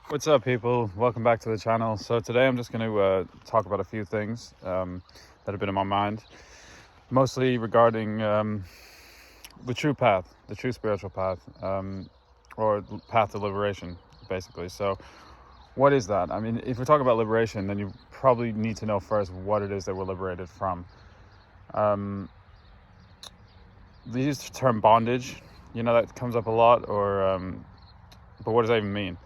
What's up, people? Welcome back to the channel. So today I'm just going to talk about a few things that have been in my mind, mostly regarding the true path, the true spiritual path, or path to liberation, basically. So what is that? I mean, if we're talking about liberation, then you probably need to know first what it is that we're liberated from. They use the term bondage, that comes up a lot, but what does that even mean?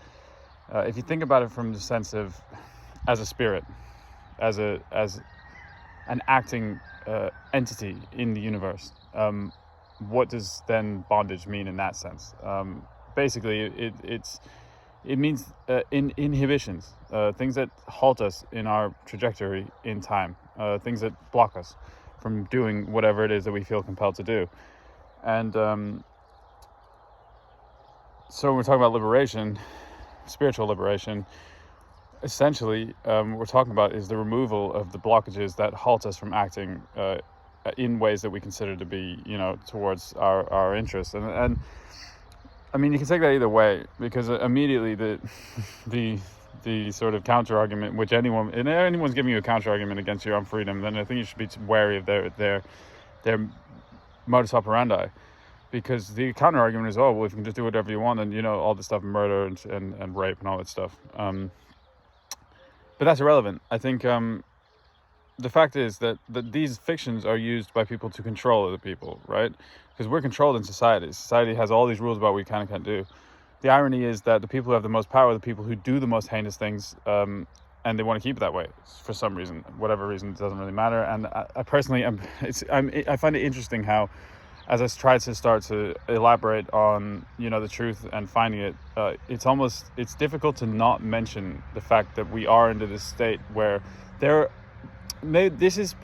If you think about it from the sense of as a spirit, as an acting entity in the universe, what does then bondage mean in that sense? Basically, it means inhibitions, things that halt us in our trajectory in time, things that block us from doing whatever it is that we feel compelled to do. And so when we're talking about liberation, spiritual liberation, essentially what we're talking about is the removal of the blockages that halt us from acting in ways that we consider to be, towards our interests. And I mean, you can take that either way, because immediately the sort of counter argument, which anyone's giving you a counter argument against your own freedom, then I think you should be wary of their modus operandi. Because the counter argument is, oh, well, if you can just do whatever you want, and all this stuff, murder and rape and all that stuff. But that's irrelevant. I think the fact is that these fictions are used by people to control other people, right? Because we're controlled in society. Society has all these rules about what we can and can't do. The irony is that the people who have the most power are the people who do the most heinous things, and they want to keep it that way for some reason, whatever reason, it doesn't really matter. And I personally, I find it interesting how, as I try to start to elaborate on, the truth and finding it, it's difficult to not mention the fact that we are into this state where this is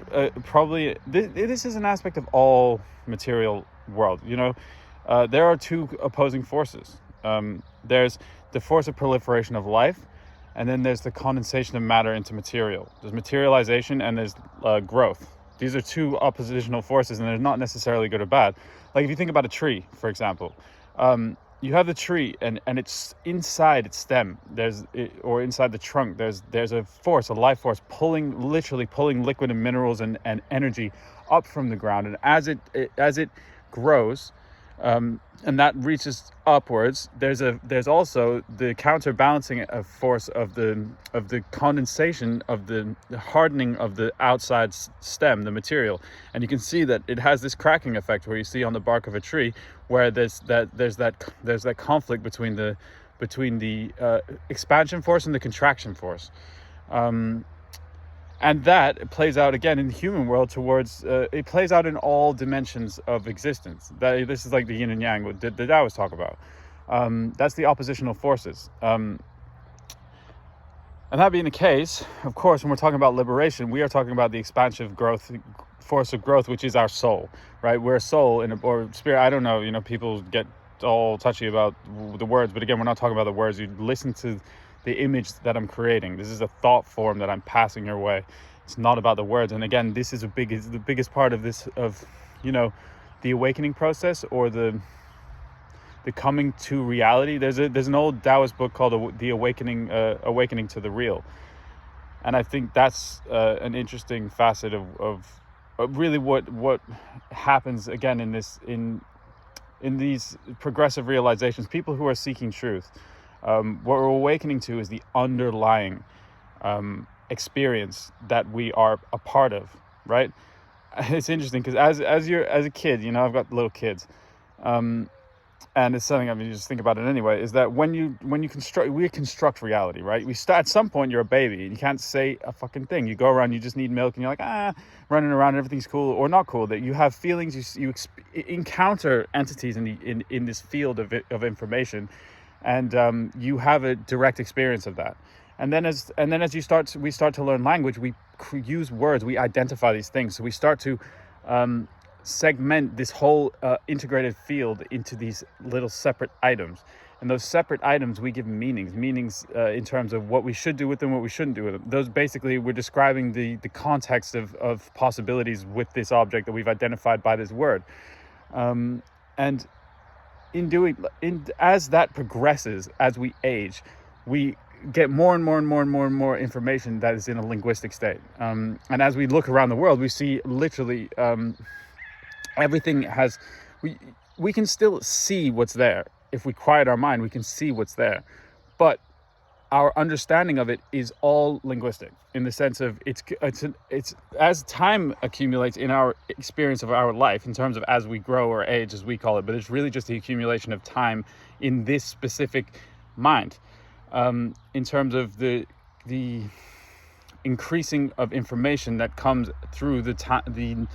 an aspect of all material world. There are two opposing forces. There's the force of proliferation of life, and then there's the condensation of matter into material. There's materialization and there's growth. These are two oppositional forces, and they're not necessarily good or bad. Like if you think about a tree, for example, you have the tree, and it's inside its stem. Or inside the trunk. There's a force, a life force, literally pulling liquid and minerals and energy up from the ground. And as it grows, and that reaches upwards, there's also the counterbalancing force of the condensation, of the hardening of the outside stem, the material. And you can see that it has this cracking effect where you see on the bark of a tree where there's that conflict between the expansion force and the contraction force. And that plays out again in the human world it plays out in all dimensions of existence. This is like the yin and yang that Taoists talk about. That's the oppositional forces. And that being the case, of course, when we're talking about liberation, we are talking about the expansive force of growth, which is our soul, right? We're a soul or spirit. I don't know, people get all touchy about the words, but again, we're not talking about the words. You listen to the image that I'm creating. This is a thought form that I'm passing your way. It's not about the words. And again, this is the biggest part of this, the awakening process, or the coming to reality. There's an old Taoist book called The Awakening to the Real. And I think that's an interesting facet of really what happens again in these progressive realizations. People who are seeking truth. What we're awakening to is the underlying experience that we are a part of, right? It's interesting because as a kid, I've got little kids, and it's something, you just think about it anyway, is that when you we construct reality, right? At some point you're a baby and you can't say a fucking thing. You go around, you just need milk, and you're like running around and everything's cool or not cool. That you have feelings, you encounter entities in this field of information. And you have a direct experience of that, and then as we start to learn language, we use words, we identify these things, so we start to segment this whole integrated field into these little separate items, and those separate items we give meanings in terms of what we should do with them, what we shouldn't do with them. Those basically, we're describing the context of possibilities with this object that we've identified by this word, and as that progresses, as we age, we get more and more and more and more and more information that is in a linguistic state. And as we look around the world, we see literally everything has, we can still see what's there. If we quiet our mind, we can see what's there. But our understanding of it is all linguistic, in the sense of it's as time accumulates in our experience of our life, in terms of as we grow or age, as we call it, but it's really just the accumulation of time in this specific mind, in terms of the increasing of information that comes through the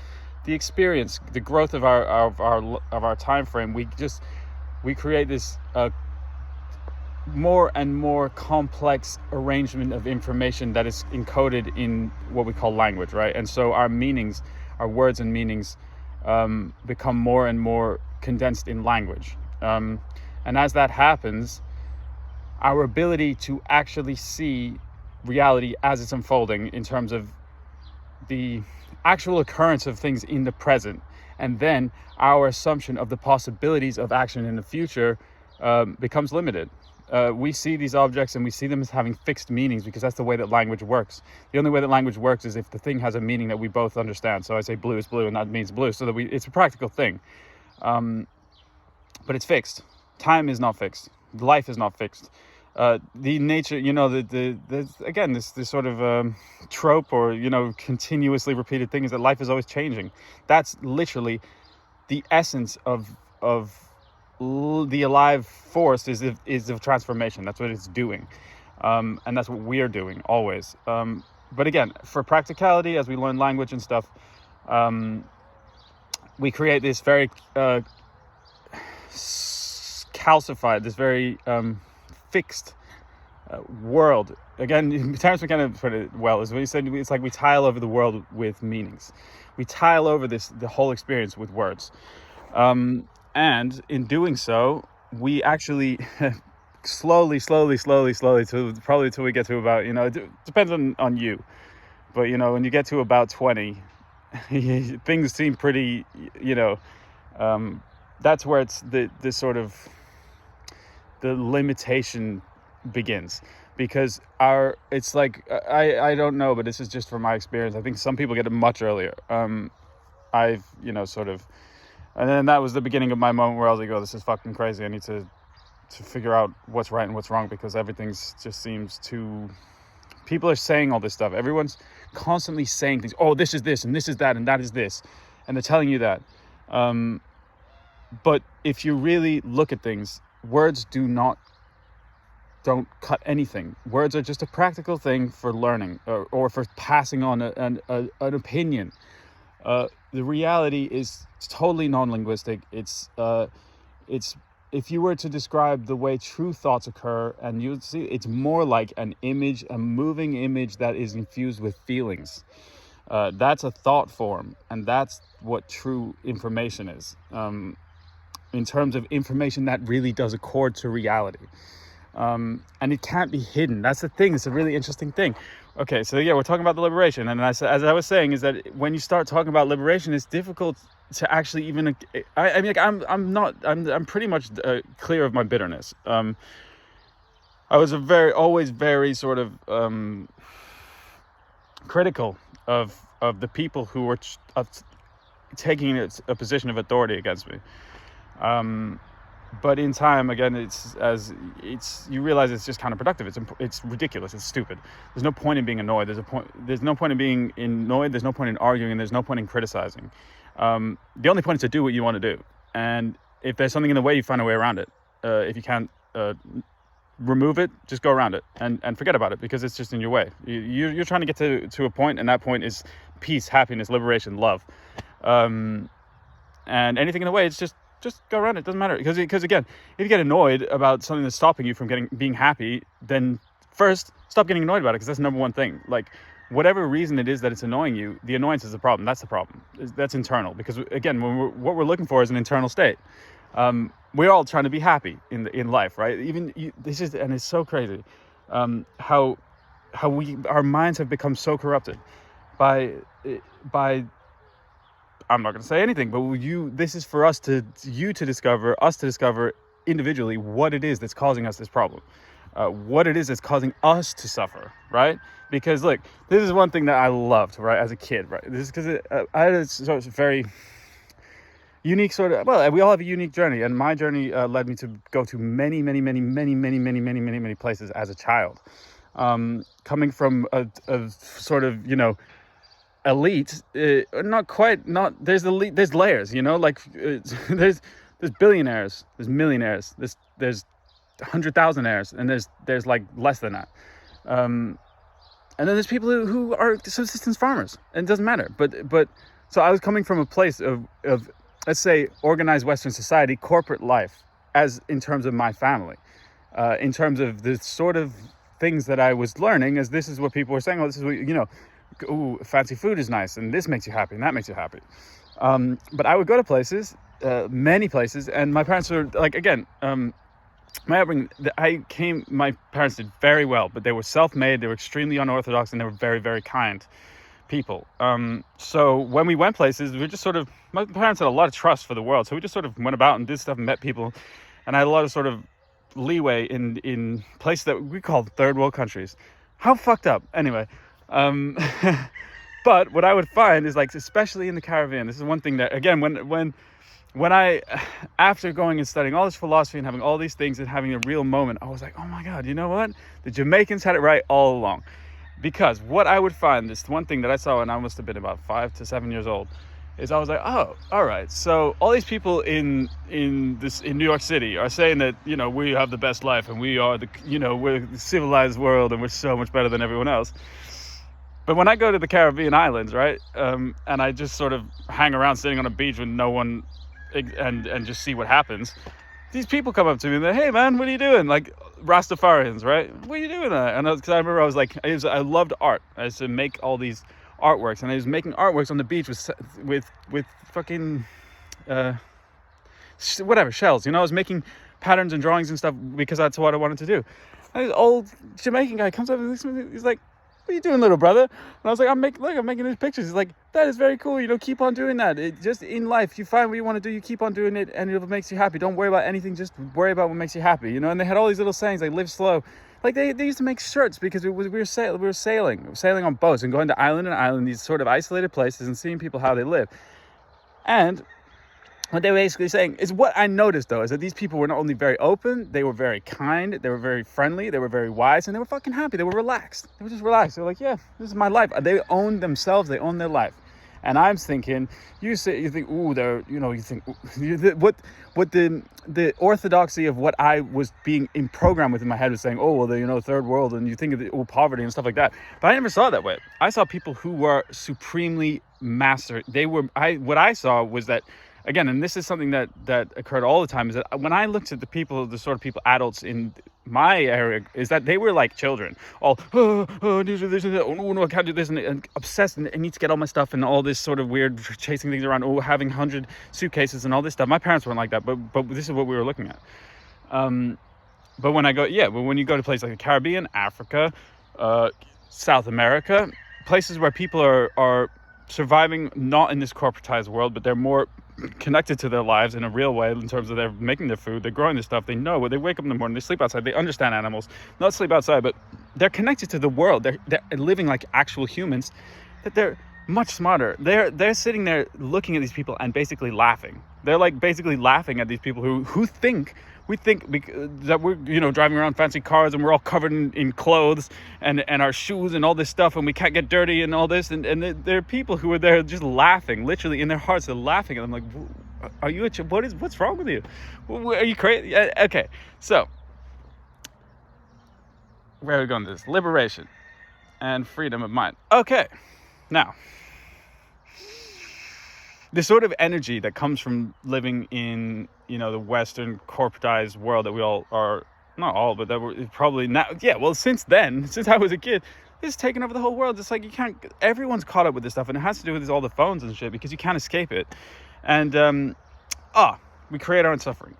experience, the growth of our time frame. We create this more and more complex arrangement of information that is encoded in what we call language, right? And so our meanings, our words and meanings, become more and more condensed in language. And as that happens, our ability to actually see reality as it's unfolding, in terms of the actual occurrence of things in the present, and then our assumption of the possibilities of action in the future, becomes limited. We see these objects and we see them as having fixed meanings, because that's the way that language works. The only way that language works is if the thing has a meaning that we both understand. So I say blue is blue, and that means blue, so that it's a practical thing. But it's fixed. Time is not fixed. Life is not fixed. The nature, again, this sort of trope, or continuously repeated thing, is that life is always changing. That's literally the essence of the alive force, is of transformation. That's what it's doing, and that's what we're doing always. But again, for practicality, as we learn language and stuff, we create this very calcified, this very fixed world. Again, Terence McKenna put it well, is what he said. It's like we tile over the world with meanings. We tile over the whole experience with words. And in doing so, we actually slowly, probably till we get to about, it depends on you. But, when you get to about 20, things seem pretty, that's where it's the sort of the limitation begins. Because it's like, I don't know, but this is just from my experience. I think some people get it much earlier. I've, sort of, and then that was the beginning of my moment where I was like, oh, this is fucking crazy. I need to figure out what's right and what's wrong, because everything's just seems too, people are saying all this stuff. Everyone's constantly saying things. Oh, this is this, and this is that, and that is this. And they're telling you that. But if you really look at things, words don't cut anything. Words are just a practical thing for learning, or for passing on an opinion. The reality is totally non-linguistic. It's if you were to describe the way true thoughts occur, and you'd see it's more like an image, a moving image that is infused with feelings. That's a thought form, and that's what true information is. In terms of information that really does accord to reality. And it can't be hidden. That's the thing. It's a really interesting thing. Okay, so yeah, we're talking about the liberation, and as I was saying, is that when you start talking about liberation, it's difficult to actually even. I'm pretty much clear of my bitterness. I was always very sort of critical of the people who were taking a position of authority against me. But in time, again, you realize it's just counterproductive. It's ridiculous. It's stupid. There's no point in being annoyed. There's no point in being annoyed. There's no point in arguing, and there's no point in criticizing. The only point is to do what you want to do. And if there's something in the way, you find a way around it. If you can't remove it, just go around it and forget about it, because it's just in your way. You're trying to get to a point, and that point is peace, happiness, liberation, love. And anything in the way, it's just go around it. Doesn't matter, because again, if you get annoyed about something that's stopping you from being happy, then first stop getting annoyed about it, because that's the number one thing. Like, whatever reason it is that it's annoying you, the annoyance is the problem. That's the problem. That's internal, because again, what we're looking for is an internal state. We're all trying to be happy in life, right? And it's so crazy how our minds have become so corrupted by I'm not going to say anything, but this is for us to discover individually what it is that's causing us this problem. what it is that's causing us to suffer, right? Because look, this is one thing that I loved, right, as a kid, right? This is because I had a sort of very unique sort of, well, we all have a unique journey, and my journey led me to go to many places as a child. Coming from a sort of, elite, there's layers, like there's billionaires, there's millionaires, there's 100,000-aires, and there's like less than that. And then there's people who are subsistence farmers, and it doesn't matter. But so I was coming from a place of let's say organized Western society, corporate life, as in terms of my family, in terms of the sort of things that I was learning, as this is what people were saying. Oh, this is what ooh, fancy food is nice, and this makes you happy, and that makes you happy. But I would go to places, many places, and my parents were like, again, my upbringing, my parents did very well, but they were self-made, they were extremely unorthodox, and they were very, very kind people. So when we went places, we were just sort of, my parents had a lot of trust for the world, so we just sort of went about and did stuff and met people, and I had a lot of sort of leeway in places that we called third world countries. How fucked up. Anyway, but what I would find is, like, especially in the Caribbean, this is one thing that, again, when I, after going and studying all this philosophy and having all these things and having a real moment, I was like, oh my God, you know what? The Jamaicans had it right all along. Because what I would find, this one thing that I saw when I must have been about 5 to 7 years old, is I was like, oh, all right. So all these people in New York City are saying that, we have the best life, and we are we're the civilized world, and we're so much better than everyone else. But when I go to the Caribbean islands, right, and I just sort of hang around sitting on a beach with no one, and just see what happens, these people come up to me and they're, hey man, what are you doing? Like Rastafarians, right? What are you doing? And because I remember I was like, I loved art. I used to make all these artworks, and I was making artworks on the beach with fucking whatever shells. I was making patterns and drawings and stuff because that's what I wanted to do. And this old Jamaican guy comes up and he's like, what are you doing, little brother? And I was like, I'm making these pictures. He's like, that is very cool. Keep on doing that. Just in life, you find what you want to do, you keep on doing it, and it makes you happy. Don't worry about anything. Just worry about what makes you happy. And they had all these little sayings like live slow. Like they used to make shirts because we were sailing on boats and going to island and island, these sort of isolated places, and seeing people how they live. And what they were basically saying is, what I noticed though, is that these people were not only very open, they were very kind, they were very friendly, they were very wise, and they were fucking happy. They were relaxed. They were just relaxed. They were like, yeah, this is my life. They owned themselves. They owned their life. And I'm thinking, you think, ooh, they're, what the orthodoxy of what I was being in program with in my head was saying, oh, well, they're, third world, and you think of poverty and stuff like that. But I never saw it that way. I saw people who were supremely master. What I saw was that, again, and this is something that occurred all the time, is that when I looked at the sort of people, adults in my area, is that they were like children, all, oh, no, I can't do this, and obsessed, and I need to get all my stuff, and all this sort of weird chasing things around, having 100 suitcases and all this stuff. My parents weren't like that, but this is what we were looking at. But when you go to places like the Caribbean, Africa, South America, places where people are surviving not in this corporatized world, but they're more connected to their lives in a real way, in terms of they're making their food, they're growing their stuff, they know, they wake up in the morning, they sleep outside, they understand animals, not sleep outside, but they're connected to the world, they're living like actual humans, that they're much smarter. They're sitting there looking at these people and basically laughing. They're like basically laughing at these people who think that we're driving around fancy cars, and we're all covered in clothes and our shoes and all this stuff, and we can't get dirty and all this, and there are people who are there just laughing, literally in their hearts. They're laughing, and I'm like, are you what's wrong with you? Are you crazy? Okay, so where are we going with this? Liberation and freedom of mind. Okay, now the sort of energy that comes from living in, the Western corporatized world that we all are, not all, but that we're probably now, since I was a kid, it's taken over the whole world. It's like everyone's caught up with this stuff, and it has to do with all the phones and shit, because you can't escape it. And, we create our own suffering.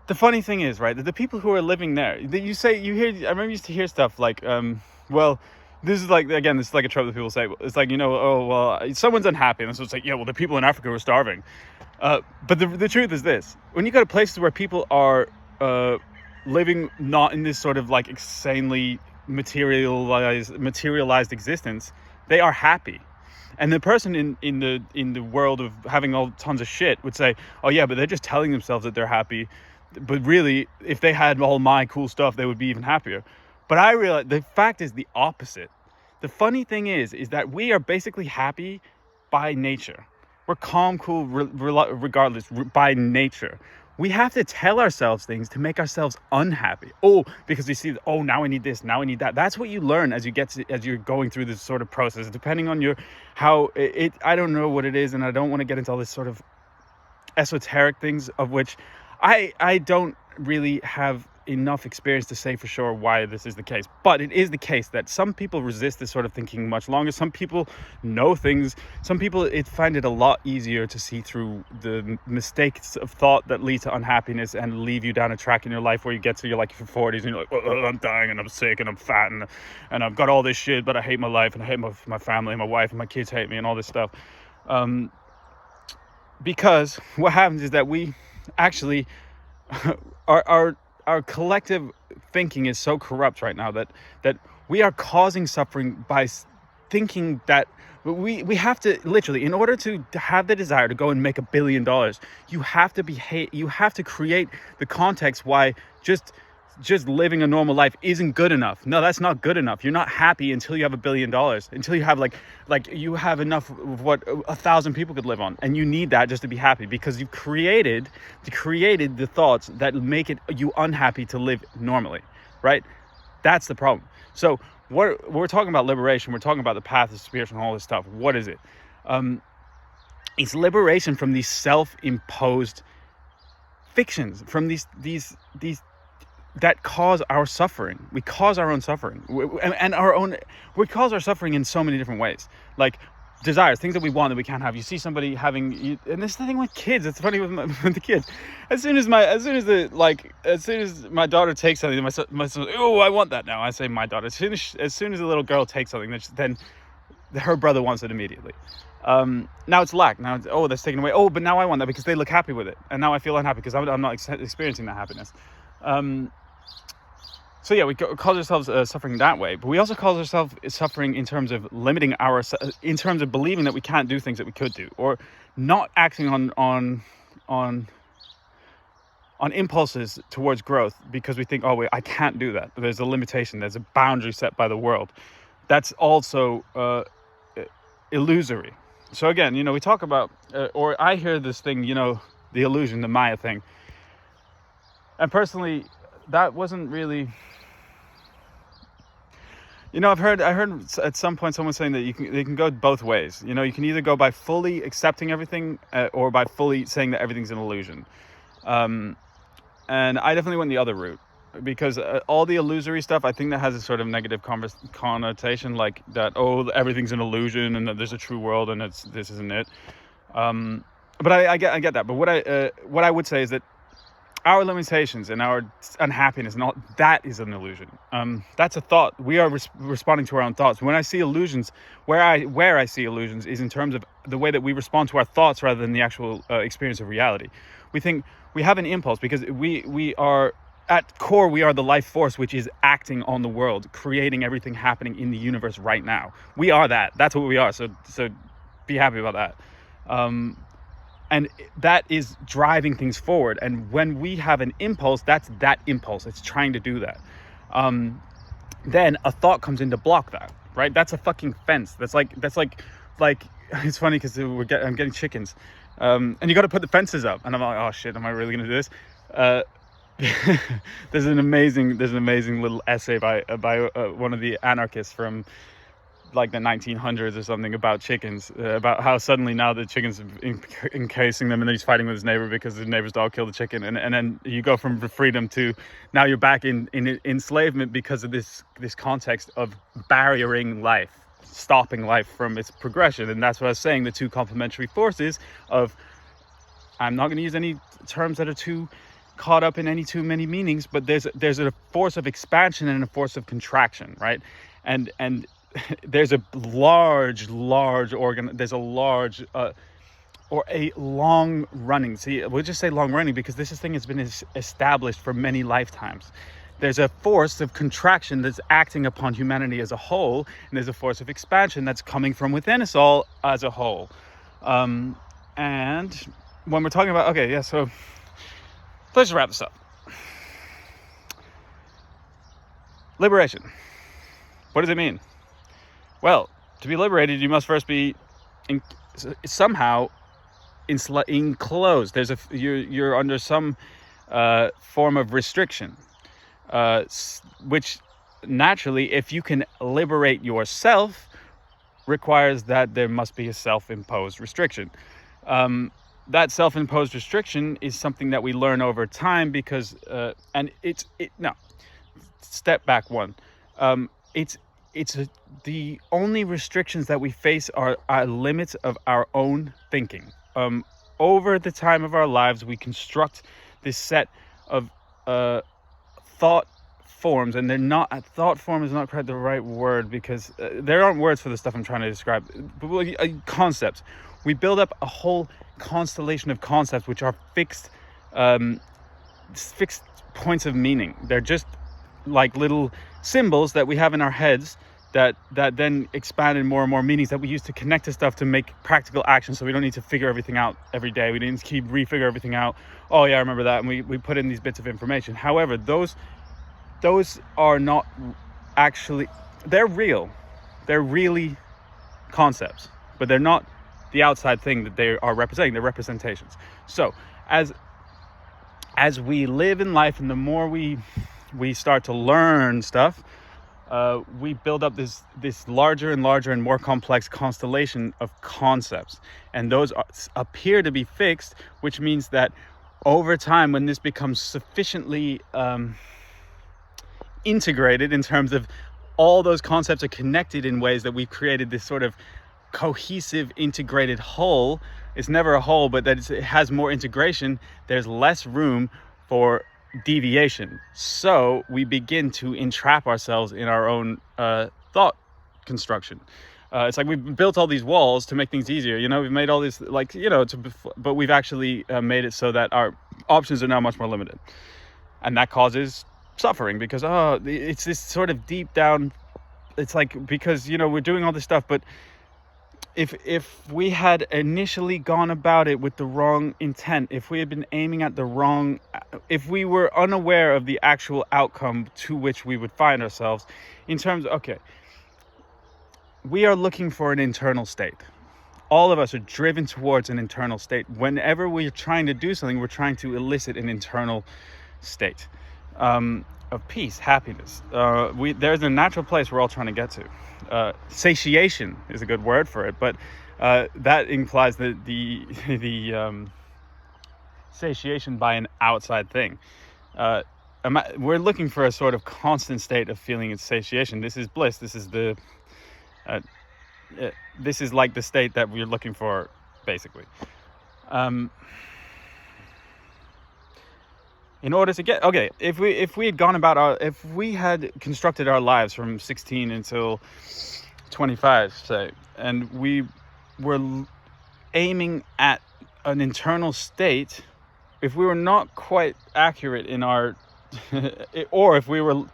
The funny thing is, right, that the people who are living there, I remember you used to hear stuff like, this is like, again, this is like a trope that people say. It's like, someone's unhappy. And so it's like, the people in Africa were starving. But the truth is this. When you go to places where people are living not in this sort of like insanely materialized existence, they are happy. And the person in the world of having all tons of shit would say, oh yeah, but they're just telling themselves that they're happy, but really if they had all my cool stuff, they would be even happier. But I realize the fact is the opposite. The funny thing is that we are basically happy by nature. We're calm, cool, regardless, by nature. We have to tell ourselves things to make ourselves unhappy. Oh, because we see, oh, now I need this, now I need that. That's what you learn as you're going through this sort of process, depending on I don't know what it is, and I don't want to get into all this sort of esoteric things, of which I don't really have enough experience to say for sure why this is the case. But it is the case that some people resist this sort of thinking much longer. Some people know things. Some people find it a lot easier to see through the mistakes of thought that lead to unhappiness and leave you down a track in your life where you get to your 40s and you're like, oh, I'm dying and I'm sick and I'm fat and I've got all this shit, but I hate my life and I hate my family and my wife and my kids hate me and all this stuff. Because what happens is that we actually our collective thinking is so corrupt right now that we are causing suffering by thinking that we have to literally, in order to have the desire to go and make $1 billion, you have to create the context why just living a normal life isn't good enough. No, that's not good enough. You're not happy until you have $1 billion, until you have like you have enough of what 1,000 people could live on, and you need that just to be happy, because you've created the thoughts that make you unhappy to live normally, right? That's the problem. So we're talking about liberation. We're talking about the path of spiritual and all this stuff. What is it? It's liberation from these self-imposed fictions, from these that cause our suffering. We cause our own suffering, we cause our suffering in so many different ways, like desires, things that we want that we can't have. You see somebody having, and this is the thing with kids. It's funny with the kids. As soon as my daughter takes something, my son, oh, I want that now. I say my daughter. As soon as the little girl takes something, then her brother wants it immediately. Now it's lack. Now that's taken away. Oh, but now I want that because they look happy with it, and now I feel unhappy because I'm not experiencing that happiness. So yeah, we cause ourselves suffering that way, but we also cause ourselves suffering in terms of limiting in terms of believing that we can't do things that we could do, or not acting on impulses towards growth because we think, oh wait, I can't do that. There's a limitation. There's a boundary set by the world. That's also illusory. So again, we talk about, or I hear this thing, the illusion, the Maya thing. And personally, that wasn't really, I heard at some point someone saying that they can go both ways. You can either go by fully accepting everything or by fully saying that everything's an illusion. And I definitely went the other route, because all the illusory stuff, I think that has a sort of negative connotation, like that, oh, everything's an illusion and that there's a true world and this isn't it. But I get that. But what I would say is that our limitations and our unhappiness and all that is an illusion. That's a thought. We are responding to our own thoughts. When I see illusions, where I see illusions is in terms of the way that we respond to our thoughts rather than the actual experience of reality. We think we have an impulse because we are at core, we are the life force which is acting on the world, creating everything happening in the universe right now. We are that. That's what we are. So be happy about that. And that is driving things forward. And when we have an impulse, that's that impulse. It's trying to do that. Then a thought comes in to block that, right? That's a fucking fence. That's like it's funny because I'm getting chickens. And you got to put the fences up. And I'm like, oh shit, am I really going to do this? There's an amazing little essay by one of the anarchists from like the 1900s or something about chickens, about how suddenly now the chickens encasing them, and then he's fighting with his neighbor because his neighbor's dog killed the chicken, and then you go from freedom to now you're back in enslavement because of this context of barriering life, stopping life from its progression. And that's what I was saying, the two complementary forces of, I'm not going to use any terms that are too caught up in any too many meanings, but there's a force of expansion and a force of contraction, right? And there's a large organ. There's a large or a long running, see, we'll just say long running because this thing has been established for many lifetimes. There's a force of contraction that's acting upon humanity as a whole, and there's a force of expansion that's coming from within us all as a whole. And when we're talking about, so let's just wrap this up. Liberation. What does it mean? Well, to be liberated, you must first be somehow enclosed. You're under some form of restriction, which naturally, if you can liberate yourself, requires that there must be a self-imposed restriction. That self-imposed restriction is something that we learn over time because, step back one. The only restrictions that we face are limits of our own thinking. Over the time of our lives, we construct this set of thought forms, and thought form is not quite the right word because there aren't words for the stuff I'm trying to describe, but concepts. We build up a whole constellation of concepts which are fixed points of meaning. They're just like little symbols that we have in our heads that then expand in more and more meanings that we use to connect to stuff to make practical action, so we don't need to figure everything out every day. We didn't keep refigure everything out. Oh yeah, I remember that, and we put in these bits of information. However, those are not actually, they're real. They're really concepts, but they're not the outside thing that they are representing. They're representations. So as we live in life, and the more we start to learn stuff, we build up this larger and larger and more complex constellation of concepts, and those appear to be fixed, which means that over time, when this becomes sufficiently integrated in terms of all those concepts are connected in ways that we've created this sort of cohesive integrated whole. It's never a whole, but that it has more integration. There's less room for deviation, so we begin to entrap ourselves in our own thought construction. It's like we've built all these walls to make things easier, we've made all this but we've actually made it so that our options are now much more limited, and that causes suffering because it's this sort of deep down, it's like, because we're doing all this stuff, but if we had initially gone about it with the wrong intent, if we had been aiming at the wrong, if we were unaware of the actual outcome to which we would find ourselves in terms of, we are looking for an internal state. All of us are driven towards an internal state. Whenever we're trying to do something, we're trying to elicit an internal state of peace, happiness. There's a natural place we're all trying to get to. Satiation is a good word for it, but that implies the satiation by an outside thing. We're looking for a sort of constant state of feeling satiation. This is bliss. This is this is like the state that we're looking for, basically. In order to get, if we had gone about if we had constructed our lives from 16 until 25, say, and we were aiming at an internal state, if we were not quite accurate in our, or if we were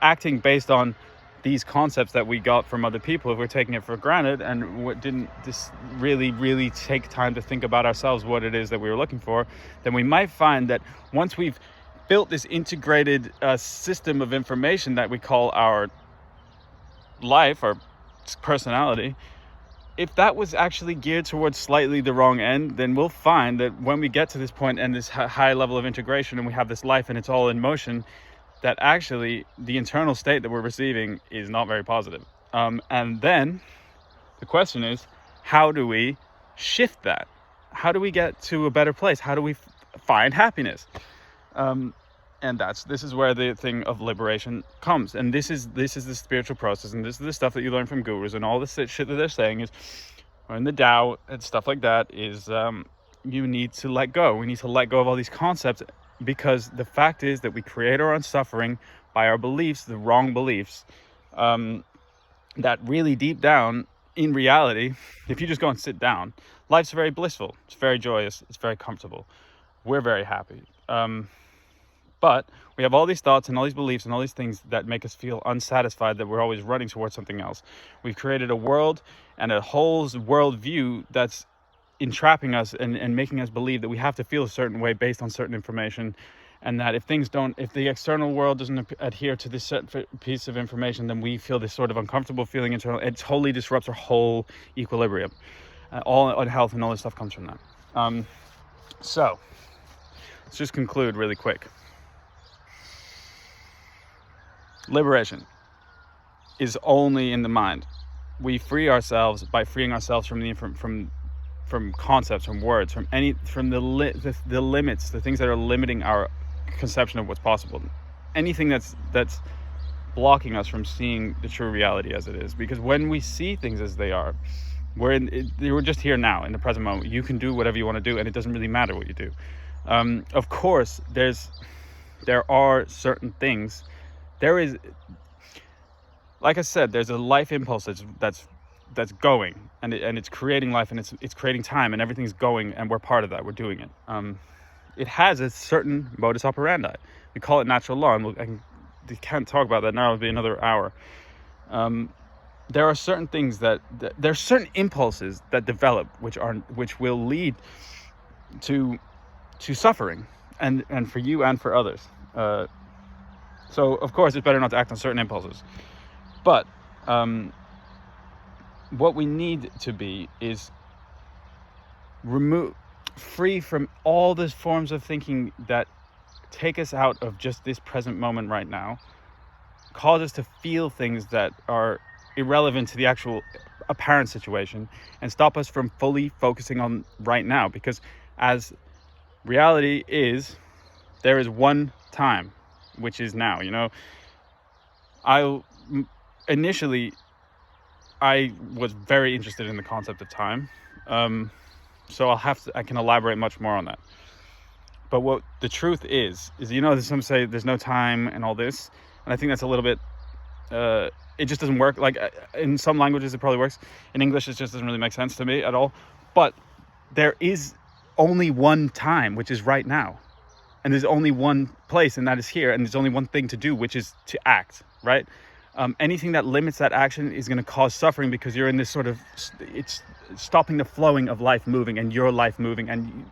acting based on these concepts that we got from other people, if we're taking it for granted and didn't just really take time to think about ourselves, what it is that we were looking for, then we might find that once we've built this integrated system of information that we call our life, our personality, if that was actually geared towards slightly the wrong end, then we'll find that when we get to this point and this high level of integration and we have this life and it's all in motion, that actually the internal state that we're receiving is not very positive. And then the question is, how do we shift that? How do we get to a better place? How do we find happiness? And this is where the thing of liberation comes. And this is the spiritual process, and this is the stuff that you learn from gurus, and all this shit that they're saying is, or in the Tao and stuff like that, is you need to let go. We need to let go of all these concepts, because the fact is that we create our own suffering by our beliefs, the wrong beliefs, that really deep down, in reality, if you just go and sit down, life's very blissful, it's very joyous, it's very comfortable. We're very happy. But we have all these thoughts and all these beliefs and all these things that make us feel unsatisfied, that we're always running towards something else. We've created a world and a whole world view that's entrapping us and making us believe that we have to feel a certain way based on certain information, and that if the external world doesn't adhere to this certain piece of information, then we feel this sort of uncomfortable feeling internal. It totally disrupts our whole equilibrium. All unhealth and all this stuff comes from that. So let's just conclude really quick. Liberation is only in the mind. We free ourselves by freeing ourselves from from concepts, from words, from the limits, the things that are limiting our conception of what's possible. Anything that's blocking us from seeing the true reality as it is. Because when we see things as they are, we're just here now in the present moment. You can do whatever you want to do, and it doesn't really matter what you do. Of course, there are certain things. There is, like I said, there's a life impulse that's going, and it's creating life, and it's creating time, and everything's going, and we're part of that. We're doing it. It has a certain modus operandi. We call it natural law, and I can't talk about that now. It'll be another hour. There are certain things there are certain impulses that develop, which will lead to suffering, and for you and for others. So of course it's better not to act on certain impulses, but what we need to be is free from all these forms of thinking that take us out of just this present moment right now, cause us to feel things that are irrelevant to the actual apparent situation, and stop us from fully focusing on right now. Because as reality is, there is one time, which is now. Initially I was very interested in the concept of time, so I can elaborate much more on that. But what the truth is some say there's no time and all this, and I think that's a little bit it just doesn't work. Like in some languages it probably works. In English it just doesn't really make sense to me at all. But there is only one time, which is right now. And there's only one place, and that is here. And there's only one thing to do, which is to act, right? Anything that limits that action is going to cause suffering, because you're in this sort of, it's stopping the flowing of life moving and your life moving. And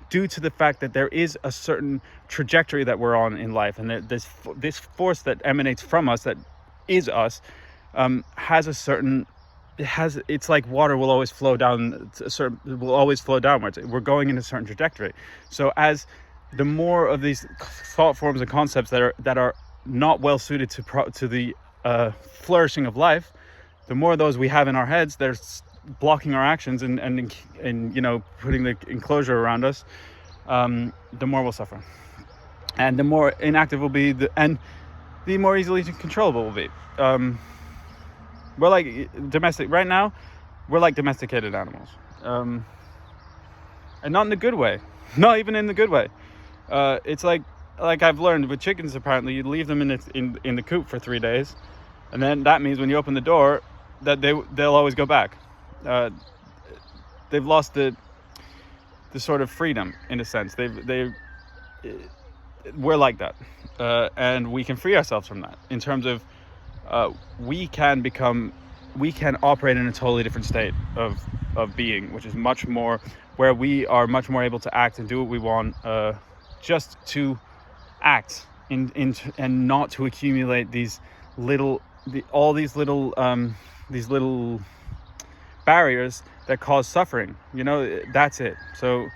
due to the fact that there is a certain trajectory that we're on in life, and this force that emanates from us, that is us, has a certain, it's like water will always flow down, will always flow downwards. We're going in a certain trajectory. So as the more of these thought forms and concepts that are not well suited to the flourishing of life, the more of those we have in our heads, they're blocking our actions and putting the enclosure around us, the more we'll suffer, and the more inactive we'll be, and the more easily controllable we'll be. We're like right now we're like domesticated animals, and not in the good way, not even in the good way. It's like I've learned with chickens, apparently you leave them in the coop for 3 days, and then that means when you open the door that they'll always go back. They've lost the sort of freedom, in a sense. We're like that, and we can free ourselves from that in terms of we can operate in a totally different state of being, which is much more where we are much more able to act and do what we want, just to act and not to accumulate these little barriers that cause suffering. That's it. So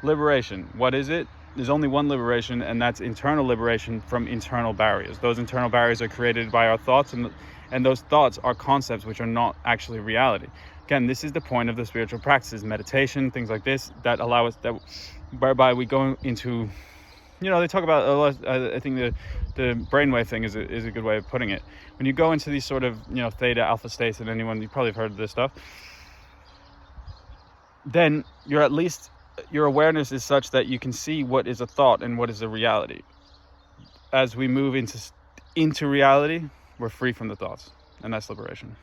liberation, what is it? There's only one liberation, and that's internal liberation from internal barriers. Those internal barriers are created by our thoughts, and those thoughts are concepts which are not actually reality. Again, this is the point of the spiritual practices, meditation, things like this, that allow us, whereby we go into, they talk about a lot. I think the brainwave thing is a good way of putting it. When you go into these sort of theta, alpha states, and you probably have heard of this stuff, then your awareness is such that you can see what is a thought and what is a reality. As we move into reality, we're free from the thoughts, and that's liberation.